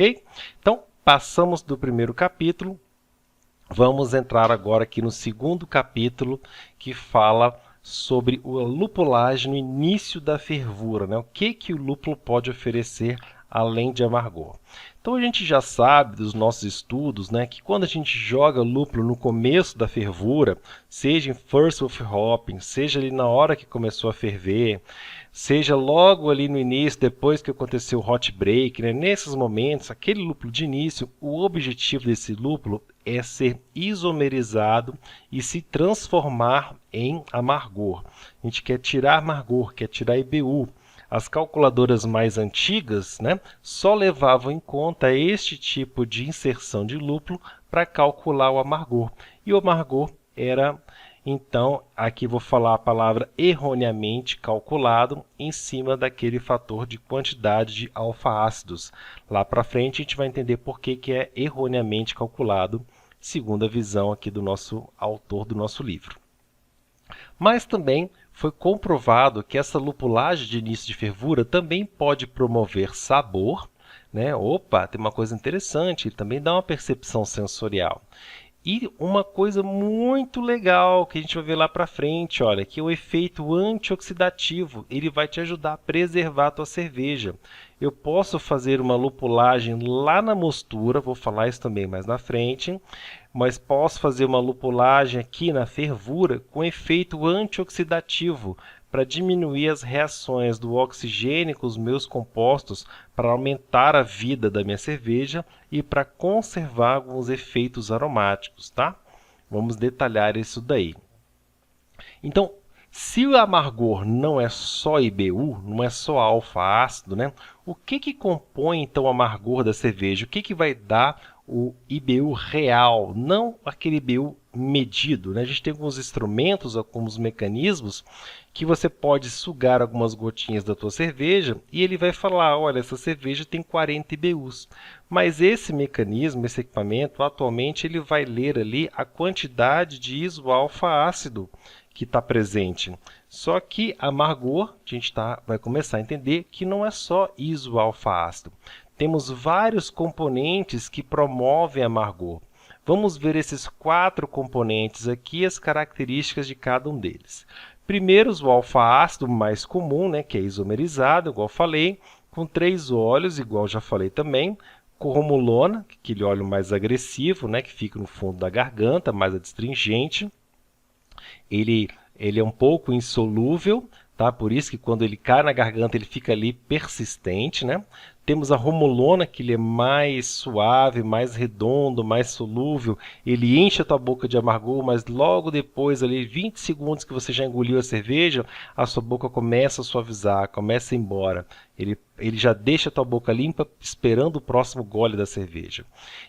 Ok? Então, passamos do primeiro capítulo, vamos entrar agora aqui no segundo capítulo, que fala sobre a lupulagem no início da fervura, né? O que o lúpulo pode oferecer além de amargor. Então a gente já sabe dos nossos estudos, né, que quando a gente joga lúpulo no começo da fervura, seja em first of hopping, seja ali na hora que começou a ferver, seja logo ali no início, depois que aconteceu o hot break, né, nesses momentos, aquele lúpulo de início, o objetivo desse lúpulo é ser isomerizado e se transformar em amargor. A gente quer tirar amargor, quer tirar IBU. As calculadoras mais antigas, né, só levavam em conta este tipo de inserção de lúpulo para calcular o amargor. E o amargor era, então, aqui vou falar a palavra erroneamente calculado em cima daquele fator de quantidade de alfa-ácidos. Lá para frente a gente vai entender por que é erroneamente calculado, segundo a visão aqui do nosso autor do nosso livro. Mas também foi comprovado que essa lupulagem de início de fervura também pode promover sabor, né? Opa, tem uma coisa interessante, ele também dá uma percepção sensorial. E uma coisa muito legal que a gente vai ver lá para frente, olha, que é o efeito antioxidativo. Ele vai te ajudar a preservar a tua cerveja. Eu posso fazer uma lupulagem lá na mostura, vou falar isso também mais na frente, mas posso fazer uma lupulagem aqui na fervura com efeito antioxidativo para diminuir as reações do oxigênio com os meus compostos, para aumentar a vida da minha cerveja e para conservar alguns efeitos aromáticos, tá? Vamos detalhar isso daí. Então, se o amargor não é só IBU, não é só alfa-ácido, né? O que compõe então o amargor da cerveja? O que vai dar o IBU real, não aquele IBU medido, né? A gente tem alguns instrumentos, alguns mecanismos que você pode sugar algumas gotinhas da tua cerveja e ele vai falar, olha, essa cerveja tem 40 IBUs. Mas esse mecanismo, esse equipamento, atualmente ele vai ler ali a quantidade de isoalfa-ácido que está presente. Só que amargor, a gente vai começar a entender que não é só isoalfa-ácido. Temos vários componentes que promovem amargor. Vamos ver esses 4 componentes aqui, as características de cada um deles. Primeiro, o alfa-ácido mais comum, né, que é isomerizado, igual falei, com 3 óleos, igual já falei também, corromulona, aquele óleo mais agressivo, né, que fica no fundo da garganta, mais adstringente. Ele é um pouco insolúvel, tá? Por isso que quando ele cai na garganta ele fica ali persistente, né? Temos a romulona, que ele é mais suave, mais redondo, mais solúvel. Ele enche a tua boca de amargor, mas logo depois, ali 20 segundos que você já engoliu a cerveja, a sua boca começa a suavizar, começa a ir embora. Ele já deixa a tua boca limpa, esperando o próximo gole da cerveja.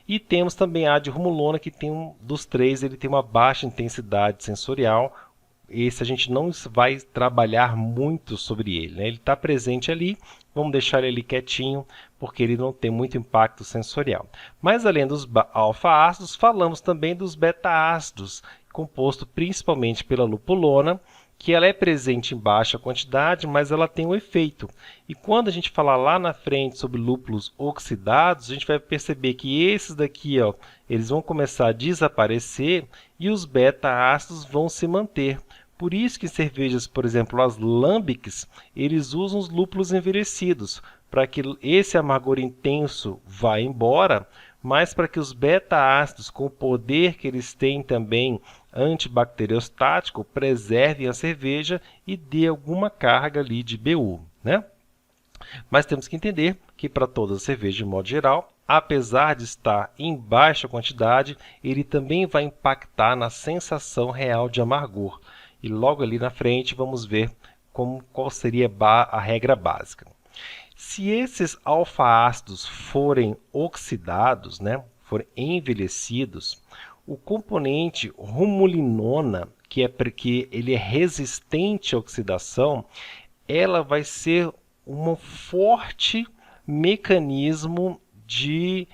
E temos também a adromulona, que tem dos 3, ele tem uma baixa intensidade sensorial. Esse a gente não vai trabalhar muito sobre ele, né? Ele está presente ali, vamos deixar ele ali quietinho, porque ele não tem muito impacto sensorial. Mas além dos alfa-ácidos, falamos também dos beta-ácidos, composto principalmente pela lupulona, que ela é presente em baixa quantidade, mas ela tem um efeito. E quando a gente falar lá na frente sobre lúpulos oxidados, a gente vai perceber que esses daqui, ó, eles vão começar a desaparecer e os beta-ácidos vão se manter. Por isso que em cervejas, por exemplo, as lambics, eles usam os lúpulos envelhecidos, para que esse amargor intenso vá embora, mas para que os beta-ácidos, com o poder que eles têm também antibacteriostático, preservem a cerveja e dê alguma carga ali de BU, né? Mas temos que entender que para toda cerveja, de modo geral, apesar de estar em baixa quantidade, ele também vai impactar na sensação real de amargor. E logo ali na frente vamos ver qual seria a regra básica. Se esses alfa-ácidos forem oxidados, né, forem envelhecidos, o componente rumulinona, que ele é resistente à oxidação, ela vai ser um forte mecanismo de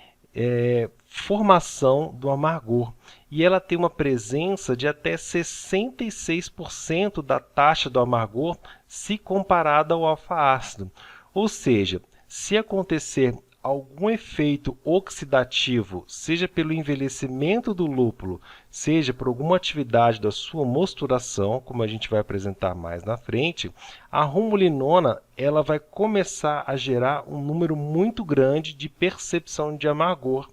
formação do amargor. E ela tem uma presença de até 66% da taxa do amargor se comparada ao alfa-ácido. Ou seja, se acontecer algum efeito oxidativo, seja pelo envelhecimento do lúpulo, seja por alguma atividade da sua mosturação, como a gente vai apresentar mais na frente, a rumulinona ela vai começar a gerar um número muito grande de percepção de amargor.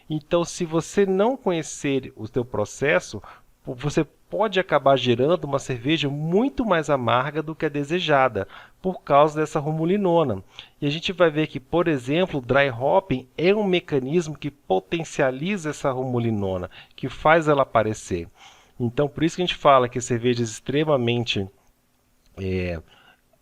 Então, se você não conhecer o seu processo, você pode acabar gerando uma cerveja muito mais amarga do que a desejada, por causa dessa rumulinona. E a gente vai ver que, por exemplo, o dry hopping é um mecanismo que potencializa essa rumulinona, que faz ela aparecer. Então, por isso que a gente fala que cervejas extremamente...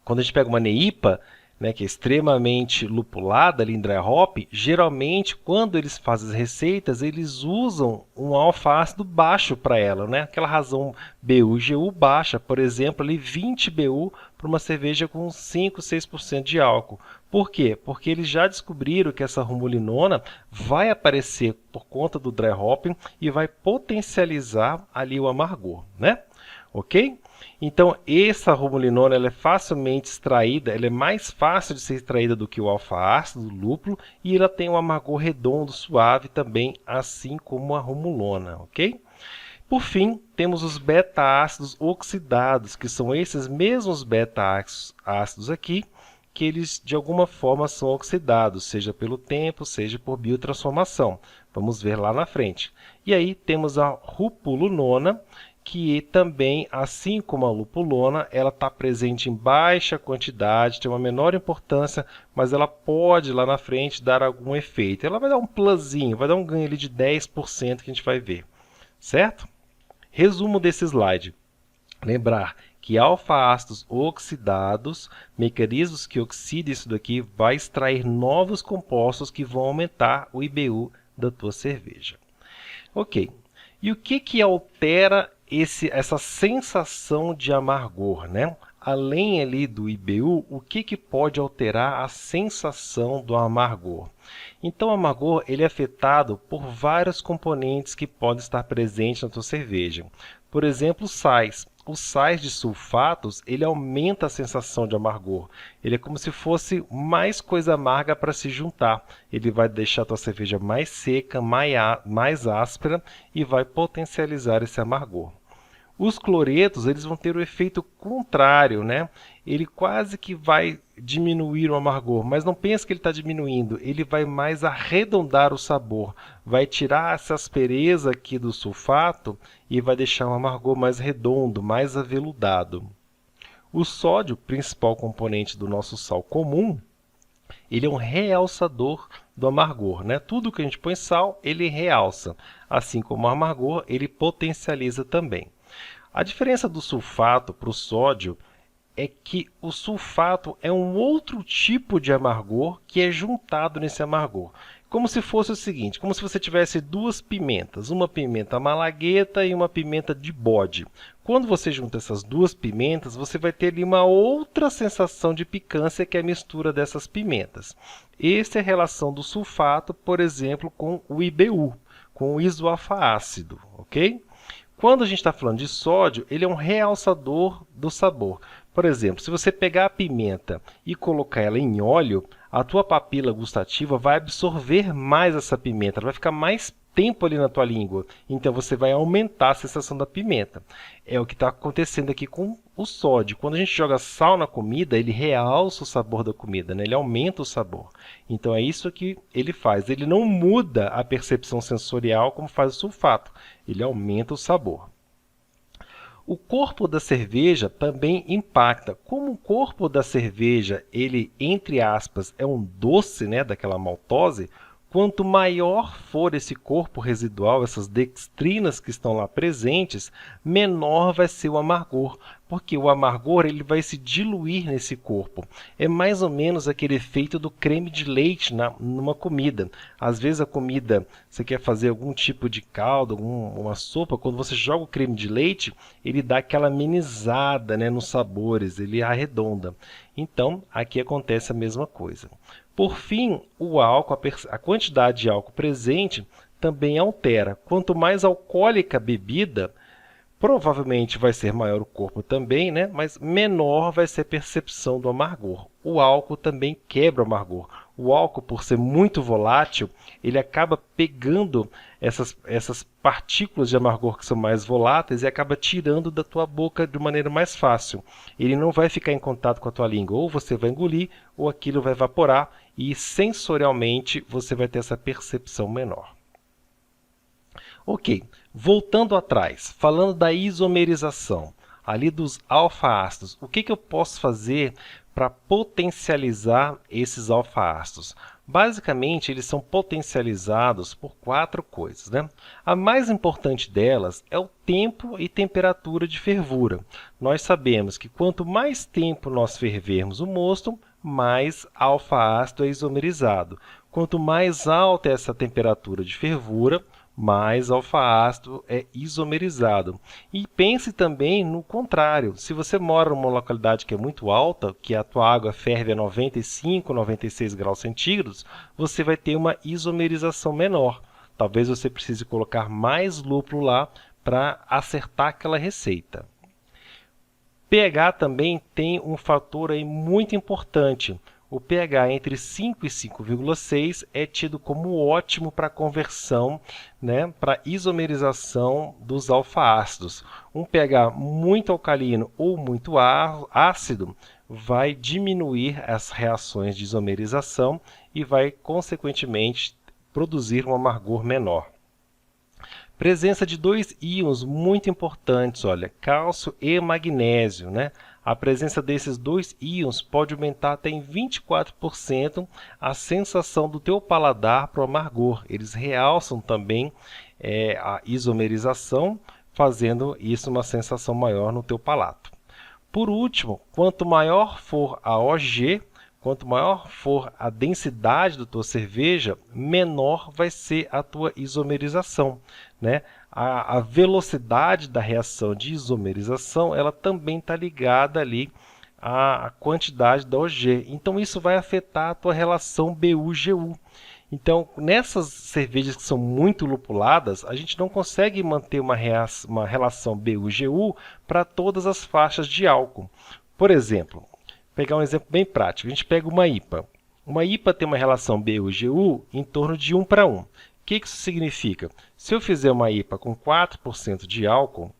quando a gente pega uma NEIPA, né, que é extremamente lupulada ali em dry hop, geralmente quando eles fazem as receitas, eles usam um alfa-ácido baixo para ela, né? Aquela razão BU e GU baixa, por exemplo, ali 20 BU para uma cerveja com 5, 6% de álcool. Por quê? Porque eles já descobriram que essa rumulinona vai aparecer por conta do dry hopping e vai potencializar ali o amargor, né? Ok? Então, essa rumulinona ela é facilmente extraída, ela é mais fácil de ser extraída do que o alfa-ácido do lúpulo e ela tem um amargor redondo, suave também, assim como a rumulona, ok? Por fim, temos os beta-ácidos oxidados, que são esses mesmos beta-ácidos aqui, que eles de alguma forma são oxidados, seja pelo tempo, seja por biotransformação. Vamos ver lá na frente. E aí temos a rupulonona, que também, assim como a lupulona, ela está presente em baixa quantidade, tem uma menor importância, mas ela pode lá na frente dar algum efeito. Ela vai dar um plusinho, vai dar um ganho ali de 10% que a gente vai ver, certo? Resumo desse slide. Lembrar que alfa-ácidos oxidados, mecanismos que oxidam isso daqui, vai extrair novos compostos que vão aumentar o IBU da tua cerveja. Ok, e o que altera essa sensação de amargor, né? Além ali do IBU, o que pode alterar a sensação do amargor? Então, o amargor ele é afetado por vários componentes que podem estar presentes na tua cerveja. Por exemplo, sais. Os sais de sulfatos, ele aumenta a sensação de amargor. Ele é como se fosse mais coisa amarga para se juntar. Ele vai deixar a tua cerveja mais seca, mais áspera e vai potencializar esse amargor. Os cloretos eles vão ter o efeito contrário, né? Ele quase que vai diminuir o amargor, mas não pense que ele está diminuindo, ele vai mais arredondar o sabor, vai tirar essa aspereza aqui do sulfato e vai deixar um amargor mais redondo, mais aveludado. O sódio, principal componente do nosso sal comum, ele é um realçador do amargor, né? Tudo que a gente põe sal, ele realça, assim como o amargor, ele potencializa também. A diferença do sulfato para o sódio é que o sulfato é um outro tipo de amargor que é juntado nesse amargor. Como se fosse o seguinte, como se você tivesse duas pimentas, uma pimenta malagueta e uma pimenta de bode. Quando você junta essas duas pimentas, você vai ter ali uma outra sensação de picância que é a mistura dessas pimentas. Essa é a relação do sulfato, por exemplo, com o IBU, com o isoalfa-ácido, ok? Quando a gente está falando de sódio, ele é um realçador do sabor. Por exemplo, se você pegar a pimenta e colocar ela em óleo, a tua papila gustativa vai absorver mais essa pimenta, ela vai ficar mais tempo ali na tua língua. Então, você vai aumentar a sensação da pimenta. É o que está acontecendo aqui com o sódio. Quando a gente joga sal na comida, ele realça o sabor da comida, né? Ele aumenta o sabor. Então, é isso que ele faz. Ele não muda a percepção sensorial como faz o sulfato. Ele aumenta o sabor. O corpo da cerveja também impacta. Como o corpo da cerveja, ele, entre aspas, é um doce, né, daquela maltose, quanto maior for esse corpo residual, essas dextrinas que estão lá presentes, menor vai ser o amargor, porque o amargor ele vai se diluir nesse corpo. É mais ou menos aquele efeito do creme de leite numa comida. Às vezes a comida, você quer fazer algum tipo de caldo, uma sopa, quando você joga o creme de leite, ele dá aquela amenizada, né, nos sabores, ele arredonda. Então, aqui acontece a mesma coisa. Por fim, o álcool, a quantidade de álcool presente também altera. Quanto mais alcoólica a bebida, provavelmente vai ser maior o corpo também, né? Mas menor vai ser a percepção do amargor. O álcool também quebra o amargor. O álcool, por ser muito volátil, ele acaba pegando essas partículas de amargor que são mais voláteis e acaba tirando da tua boca de maneira mais fácil. Ele não vai ficar em contato com a tua língua, ou você vai engolir, ou aquilo vai evaporar, e sensorialmente você vai ter essa percepção menor. Ok, voltando atrás, falando da isomerização, ali dos alfa-ácidos, o que eu posso fazer para potencializar esses alfa-ácidos? Basicamente, eles são potencializados por 4 coisas, né? A mais importante delas é o tempo e temperatura de fervura. Nós sabemos que quanto mais tempo nós fervermos o mosto, mais alfa-ácido é isomerizado. Quanto mais alta é essa temperatura de fervura, mais alfa-ácido é isomerizado. E pense também no contrário. Se você mora numa localidade que é muito alta, que a tua água ferve a 95, 96 graus centígrados, você vai ter uma isomerização menor. Talvez você precise colocar mais lúpulo lá para acertar aquela receita. pH também tem um fator aí muito importante. O pH entre 5 e 5,6 é tido como ótimo para conversão, né, para isomerização dos alfa-ácidos. Um pH muito alcalino ou muito ácido vai diminuir as reações de isomerização e vai, consequentemente, produzir um amargor menor. Presença de 2 íons muito importantes, olha, cálcio e magnésio, né? A presença desses 2 íons pode aumentar até em 24% a sensação do teu paladar para o amargor. Eles realçam também a isomerização, fazendo isso uma sensação maior no teu palato. Por último, quanto maior for a OG, quanto maior for a densidade da tua cerveja, menor vai ser a tua isomerização, né? A velocidade da reação de isomerização, ela também está ligada ali à quantidade da OG. Então, isso vai afetar a tua relação BU-GU. Então, nessas cervejas que são muito lupuladas, a gente não consegue manter uma relação BU-GU para todas as faixas de álcool. Por exemplo, vou pegar um exemplo bem prático. A gente pega uma IPA. Uma IPA tem uma relação BU-GU em torno de 1 para 1. O que isso significa? Se eu fizer uma IPA com 4% de álcool,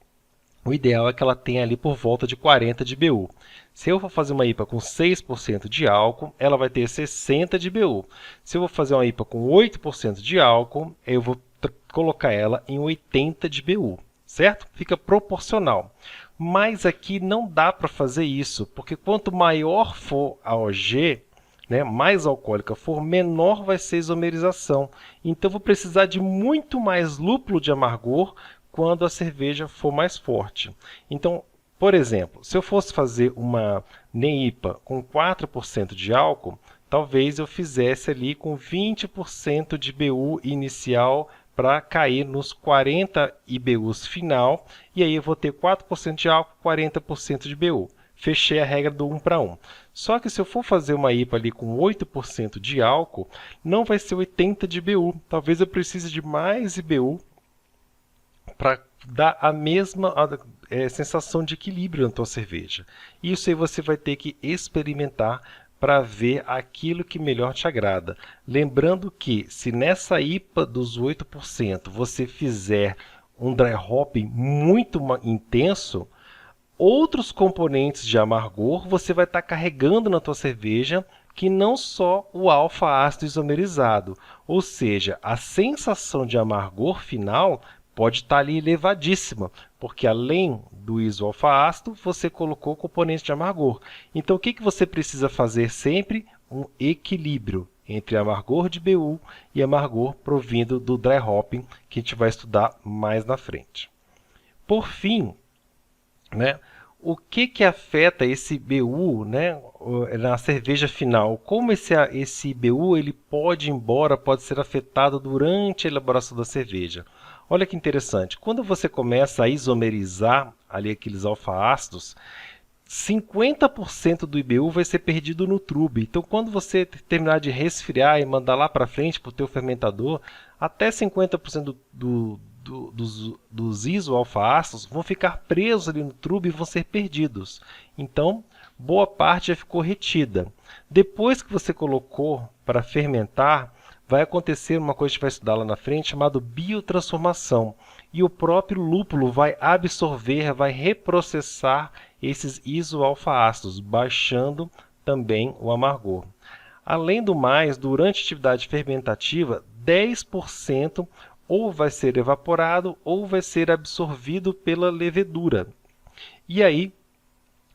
o ideal é que ela tenha ali por volta de 40 de BU. Se eu for fazer uma IPA com 6% de álcool, ela vai ter 60 de BU. Se eu vou fazer uma IPA com 8% de álcool, eu vou colocar ela em 80 de BU, certo? Fica proporcional. Mas aqui não dá para fazer isso, porque quanto maior for a OG, né, mais alcoólica for, menor vai ser a isomerização. Então, eu vou precisar de muito mais lúpulo de amargor quando a cerveja for mais forte. Então, por exemplo, se eu fosse fazer uma NEIPA com 4% de álcool, talvez eu fizesse ali com 20% de BU inicial para cair nos 40 IBUs final, e aí eu vou ter 4% de álcool, 40% de BU. Fechei a regra do 1 para 1. Só que se eu for fazer uma IPA ali com 8% de álcool, não vai ser 80 de BU. Talvez eu precise de mais IBU para dar a mesma sensação de equilíbrio na tua cerveja. Isso aí você vai ter que experimentar para ver aquilo que melhor te agrada. Lembrando que se nessa IPA dos 8% você fizer um dry hopping muito intenso, outros componentes de amargor você vai estar carregando na tua cerveja, que não só o alfa-ácido isomerizado. Ou seja, a sensação de amargor final pode estar ali elevadíssima, porque além do isoalfa-ácido, você colocou componentes de amargor. Então, o que você precisa fazer sempre? Um equilíbrio entre amargor de BU e amargor provindo do dry hopping, que a gente vai estudar mais na frente. Por fim, né, o que afeta esse BU, né, na cerveja final? Como esse BU ele pode ser afetado durante a elaboração da cerveja? Olha que interessante, quando você começa a isomerizar ali aqueles alfa-ácidos, 50% do IBU vai ser perdido no trube. Então, quando você terminar de resfriar e mandar lá para frente para o teu fermentador, até 50% dos isoalfa-ácidos vão ficar presos ali no trube e vão ser perdidos. Então, boa parte já ficou retida. Depois que você colocou para fermentar, vai acontecer uma coisa que a gente vai estudar lá na frente, chamada biotransformação. E o próprio lúpulo vai absorver, vai reprocessar esses isoalfa-ácidos, baixando também o amargor. Além do mais, durante a atividade fermentativa, 10% ou vai ser evaporado ou vai ser absorvido pela levedura. E aí,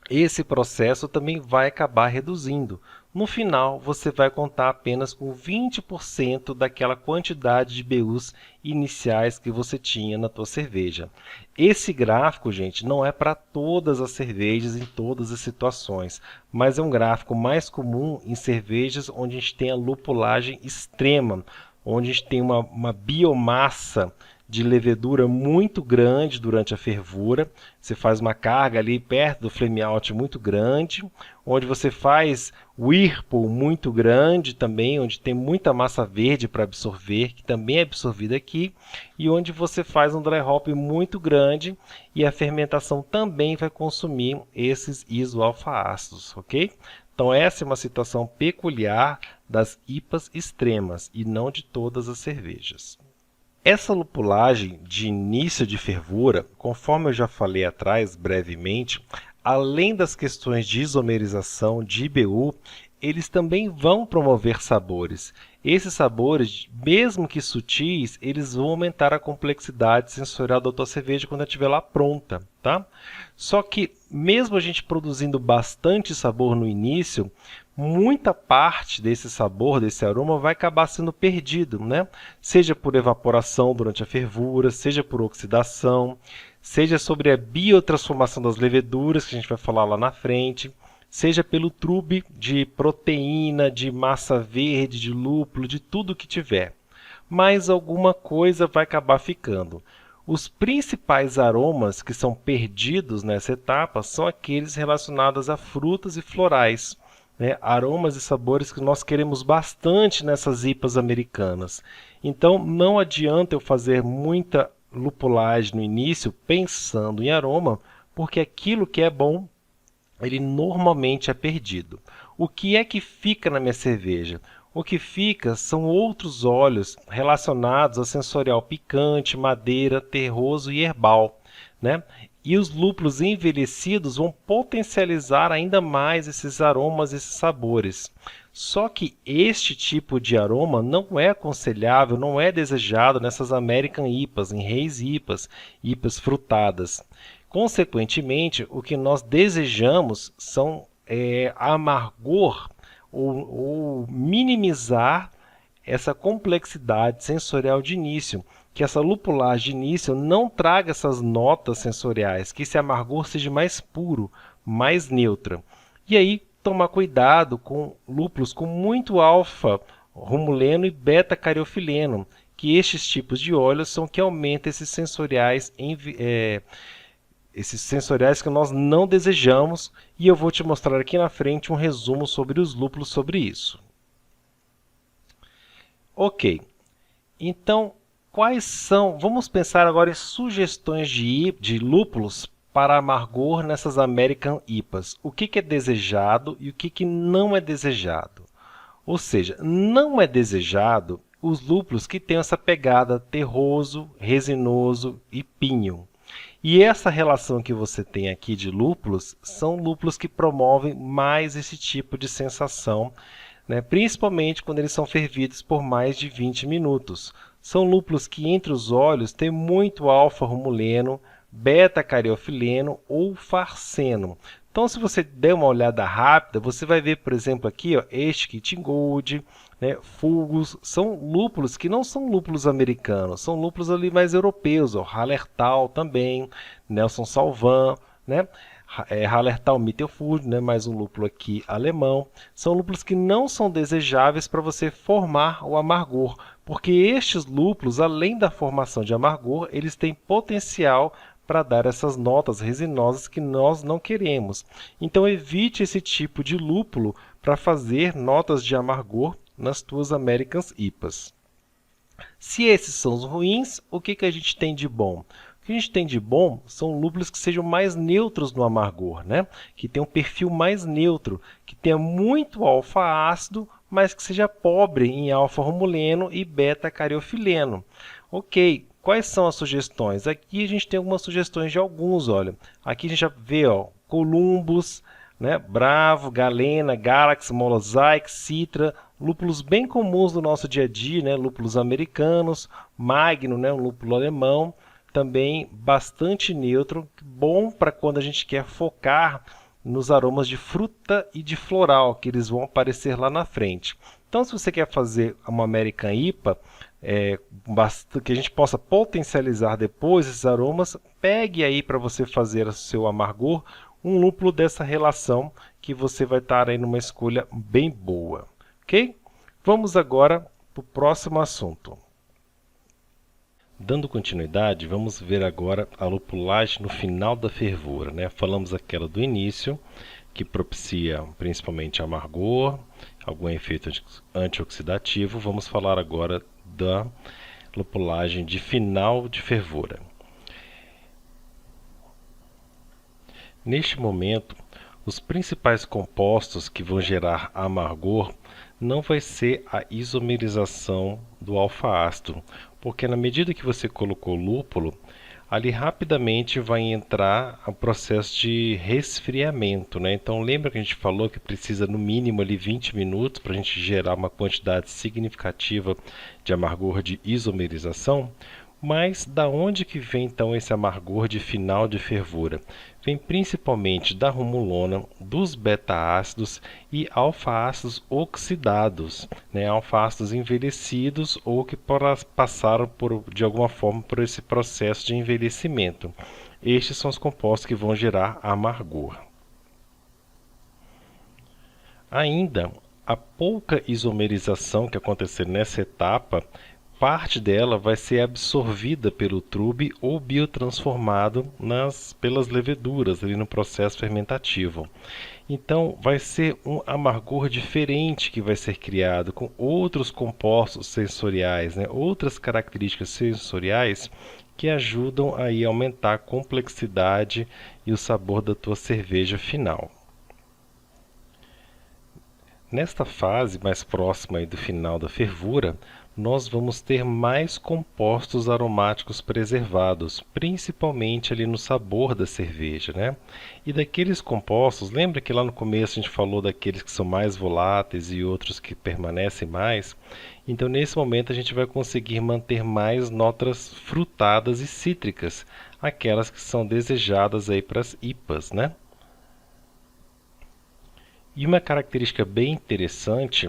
esse processo também vai acabar reduzindo. No final, você vai contar apenas com 20% daquela quantidade de BUs iniciais que você tinha na tua cerveja. Esse gráfico, gente, não é para todas as cervejas em todas as situações, mas é um gráfico mais comum em cervejas onde a gente tem a lupulagem extrema, onde a gente tem uma biomassa de levedura muito grande durante a fervura. Você faz uma carga ali perto do flame out muito grande, onde você faz whirlpool muito grande também, onde tem muita massa verde para absorver, que também é absorvida aqui, e onde você faz um dry hop muito grande e a fermentação também vai consumir esses isoalfa-ácidos, ok? Então essa é uma situação peculiar das IPAs extremas e não de todas as cervejas. Essa lupulagem de início de fervura, conforme eu já falei atrás brevemente, além das questões de isomerização, de IBU, eles também vão promover sabores. Esses sabores, mesmo que sutis, eles vão aumentar a complexidade sensorial da tua cerveja quando ela estiver lá pronta, tá? Só que, mesmo a gente produzindo bastante sabor no início, muita parte desse sabor, desse aroma, vai acabar sendo perdido, né? Seja por evaporação durante a fervura, seja por oxidação, seja sobre a biotransformação das leveduras, que a gente vai falar lá na frente, seja pelo trube de proteína, de massa verde, de lúpulo, de tudo que tiver. Mas alguma coisa vai acabar ficando. Os principais aromas que são perdidos nessa etapa são aqueles relacionados a frutas e florais, né? Aromas e sabores que nós queremos bastante nessas IPAs americanas. Então, não adianta eu fazer muita lupulagem no início pensando em aroma, porque aquilo que é bom, ele normalmente é perdido. O que é que fica na minha cerveja? O que fica são outros óleos relacionados a sensorial picante, madeira, terroso e herbal, né? E os lúpulos envelhecidos vão potencializar ainda mais esses aromas, esses sabores. Só que este tipo de aroma não é aconselhável, não é desejado nessas American IPAs, em Hazy IPAs, IPAs frutadas. Consequentemente, o que nós desejamos são amargor ou minimizar essa complexidade sensorial de início, que essa lupulagem de início não traga essas notas sensoriais, que esse amargor seja mais puro, mais neutra. E aí, tomar cuidado com lúpulos com muito alfa-rumuleno e beta-cariofileno, que estes tipos de óleos são que aumentam esses sensoriais que nós não desejamos, e eu vou te mostrar aqui na frente um resumo sobre os lúpulos sobre isso. Ok, então quais são, vamos pensar agora em sugestões de lúpulos para amargor nessas American IPAs. O que é desejado e o que não é desejado? Ou seja, não é desejado os lúpulos que têm essa pegada terroso, resinoso e pinho. E essa relação que você tem aqui de lúpulos são lúpulos que promovem mais esse tipo de sensação, né? Principalmente quando eles são fervidos por mais de 20 minutos. São lúpulos que entre os óleos tem muito alfa-rumuleno, beta-cariofileno ou farseno. Então, se você der uma olhada rápida, você vai ver, por exemplo, aqui, ó, este Kit Gold, né, Fulgus, são lúpulos que não são lúpulos americanos, são lúpulos ali mais europeus, ó, Hallertau também, Nelson Sauvin, né? Hallertau Mittelfurt, né, mais um lúpulo aqui alemão, são lúpulos que não são desejáveis para você formar o amargor, porque estes lúpulos, além da formação de amargor, eles têm potencial para dar essas notas resinosas que nós não queremos. Então evite esse tipo de lúpulo para fazer notas de amargor nas tuas American IPAs. Se esses são os ruins, o que a gente tem de bom? O que a gente tem de bom são lúpulos que sejam mais neutros no amargor, né? Que tenham um perfil mais neutro, que tenha muito alfa-ácido, mas que seja pobre em alfa-romuleno e beta-cariofileno. Ok, quais são as sugestões? Aqui a gente tem algumas sugestões de alguns, olha. Aqui a gente já vê, ó, Columbus, né, Bravo, Galena, Galaxy, Mosaic, Citra, lúpulos bem comuns do nosso dia a dia, né, lúpulos americanos, Magno, né, um lúpulo alemão, também bastante neutro, bom para quando a gente quer focar nos aromas de fruta e de floral, que eles vão aparecer lá na frente. Então, se você quer fazer uma American IPA, que a gente possa potencializar depois esses aromas, pegue aí para você fazer o seu amargor um lúpulo dessa relação que você vai estar aí numa escolha bem boa, ok? Vamos agora para o próximo assunto. Dando continuidade, vamos ver agora a lupulagem no final da fervura, né? Falamos aquela do início, que propicia principalmente amargor, algum efeito antioxidativo. Vamos falar agora da lupulagem de final de fervura. Neste momento, os principais compostos que vão gerar amargor não vai ser a isomerização do alfa-ácido, porque na medida que você colocou lúpulo, ali rapidamente vai entrar o processo de resfriamento, né? Então lembra que a gente falou que precisa no mínimo ali 20 minutos para a gente gerar uma quantidade significativa de amargor de isomerização? Mas da onde que vem então esse amargor de final de fervura? Vem principalmente da rumulona, dos beta-ácidos e alfa-ácidos oxidados, né? Alfa-ácidos envelhecidos ou que passaram de alguma forma por esse processo de envelhecimento. Estes são os compostos que vão gerar amargor. Ainda, a pouca isomerização que acontecer nessa etapa, parte dela vai ser absorvida pelo trube ou biotransformado pelas leveduras ali no processo fermentativo. Então vai ser um amargor diferente que vai ser criado com outros compostos sensoriais, né? Outras características sensoriais que ajudam aí a aumentar a complexidade e o sabor da tua cerveja final. Nesta fase mais próxima aí do final da fervura, nós vamos ter mais compostos aromáticos preservados, principalmente ali no sabor da cerveja, né? E daqueles compostos, lembra que lá no começo a gente falou daqueles que são mais voláteis e outros que permanecem mais? Então nesse momento a gente vai conseguir manter mais notas frutadas e cítricas, aquelas que são desejadas aí para as IPAs, né? E uma característica bem interessante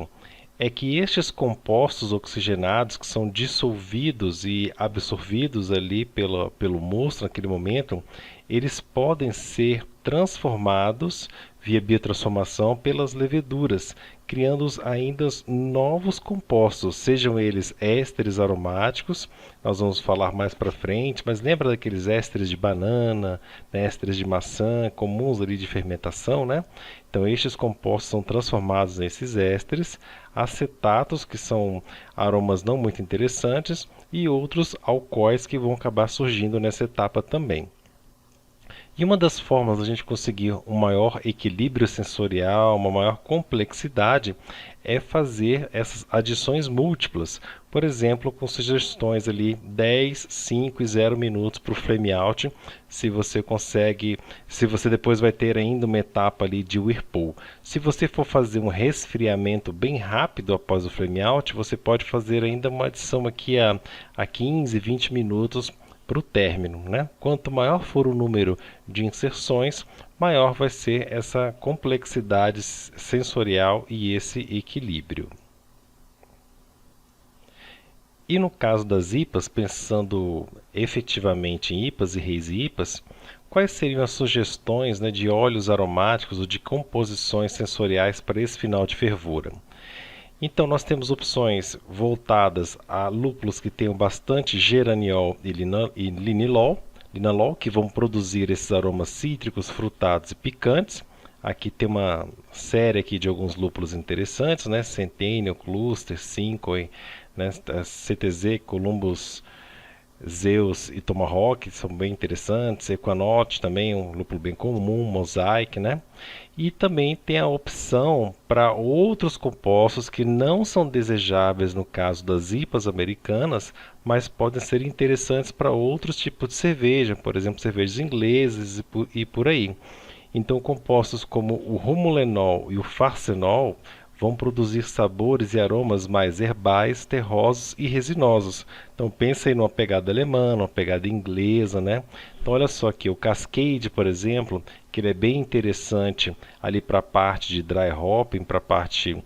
é que estes compostos oxigenados que são dissolvidos e absorvidos ali pelo mosto naquele momento, eles podem ser transformados via biotransformação pelas leveduras, criando ainda novos compostos, sejam eles ésteres aromáticos, nós vamos falar mais para frente, mas lembra daqueles ésteres de banana, né, ésteres de maçã, comuns ali de fermentação, né? Então estes compostos são transformados nesses ésteres, acetatos, que são aromas não muito interessantes, e outros alcoóis que vão acabar surgindo nessa etapa também. E uma das formas de a gente conseguir um maior equilíbrio sensorial, uma maior complexidade, é fazer essas adições múltiplas. Por exemplo, com sugestões ali 10, 5 e 0 minutos para o flame out, se você depois vai ter ainda uma etapa ali de whirlpool. Se você for fazer um resfriamento bem rápido após o flame out, você pode fazer ainda uma adição aqui a 15, 20 minutos para o término, né? Quanto maior for o número de inserções, maior vai ser essa complexidade sensorial e esse equilíbrio. E no caso das IPAs, pensando efetivamente em IPAs e Hazy IPAs, quais seriam as sugestões, né, de óleos aromáticos ou de composições sensoriais para esse final de fervura? Então nós temos opções voltadas a lúpulos que tenham bastante geraniol e linalol, que vão produzir esses aromas cítricos, frutados e picantes. Aqui tem uma série aqui de alguns lúpulos interessantes, né? Centennial, Cluster, Cinco, né? CTZ, Columbus, Zeus e Tomahawk são bem interessantes, Equinox também, um lúpulo bem comum, Mosaic, né? E também tem a opção para outros compostos que não são desejáveis no caso das IPAs americanas, mas podem ser interessantes para outros tipos de cerveja, por exemplo, cervejas inglesas e por aí. Então, compostos como o rumulenol e o farsenol vão produzir sabores e aromas mais herbais, terrosos e resinosos. Então pensa aí numa pegada alemã, numa pegada inglesa, né? Então olha só aqui, o Cascade, por exemplo, que ele é bem interessante ali para a parte de dry hopping, para a parte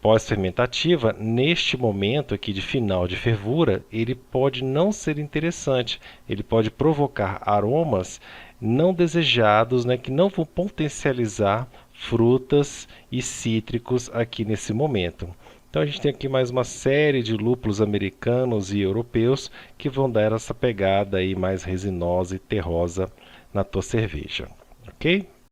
pós-fermentativa, neste momento aqui de final de fervura, ele pode não ser interessante, ele pode provocar aromas não desejados, né, que não vão potencializar frutas e cítricos aqui nesse momento. Então a gente tem aqui mais uma série de lúpulos americanos e europeus que vão dar essa pegada aí mais resinosa e terrosa na tua cerveja, ok?